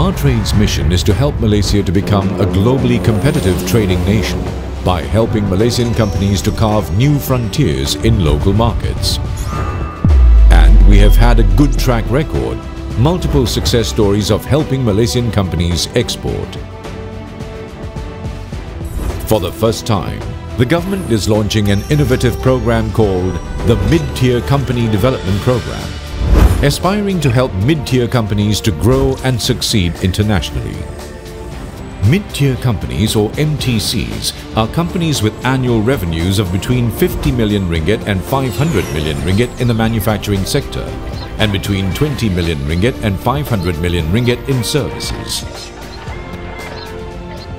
Martrade's mission is to help Malaysia to become a globally competitive trading nation by helping Malaysian companies to carve new frontiers in local markets. And we have had a good track record, multiple success stories of helping Malaysian companies export. For the first time, the government is launching an innovative program called the Mid-Tier Company Development Program, aspiring to help mid-tier companies to grow and succeed internationally. Mid-tier companies, or MTCs, are companies with annual revenues of between 50 million ringgit and 500 million ringgit in the manufacturing sector, and between 20 million ringgit and 500 million ringgit in services.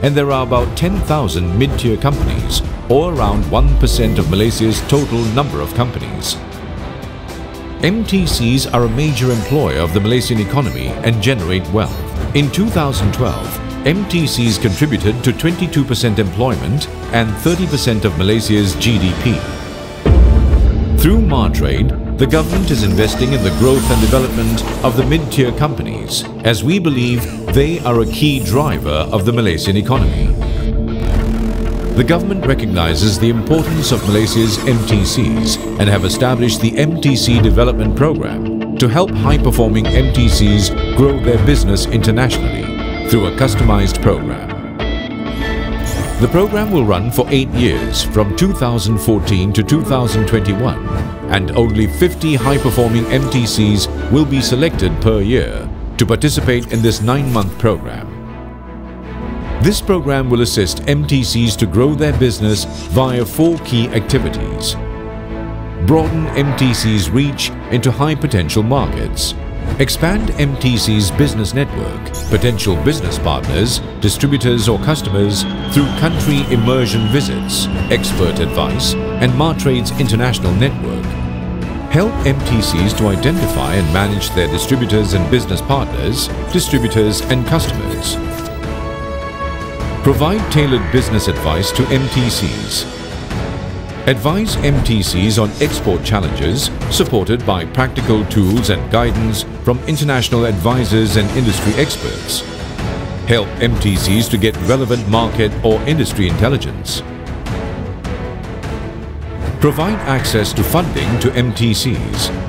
And there are about 10,000 mid-tier companies, or around 1% of Malaysia's total number of companies. MTCs are a major employer of the Malaysian economy and generate wealth. In 2012, MTCs contributed to 22% employment and 30% of Malaysia's GDP. Through Martrade, the government is investing in the growth and development of the mid-tier companies, as we believe they are a key driver of the Malaysian economy. The government recognizes the importance of Malaysia's MTCs and have established the MTC Development Program to help high-performing MTCs grow their business internationally through a customized program. The program will run for 8 years from 2014 to 2021, and only 50 high-performing MTCs will be selected per year to participate in this 9-month program. This program will assist MTCs to grow their business via 4 key activities. Broaden MTC's reach into high-potential markets. Expand MTC's business network, potential business partners, distributors or customers through country immersion visits, expert advice, and Martrade's international network. Help MTCs to identify and manage their distributors and business partners, distributors and customers. Provide tailored business advice to MTCs. Advise MTCs on export challenges, supported by practical tools and guidance from international advisors and industry experts. Help MTCs to get relevant market or industry intelligence. Provide access to funding to MTCs.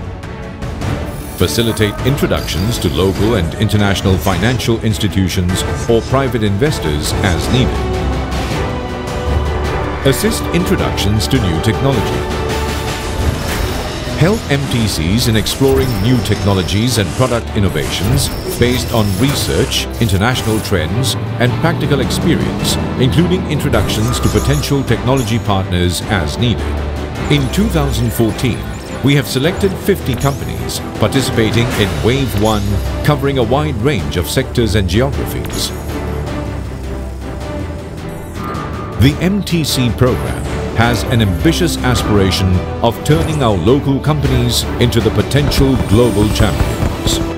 Facilitate introductions to local and international financial institutions or private investors as needed. Assist introductions to new technology. Help MTCs in exploring new technologies and product innovations based on research, international trends, and practical experience, including introductions to potential technology partners as needed. In 2014, we have selected 50 companies participating in Wave 1, covering a wide range of sectors and geographies. The MTC program has an ambitious aspiration of turning our local companies into the potential global champions.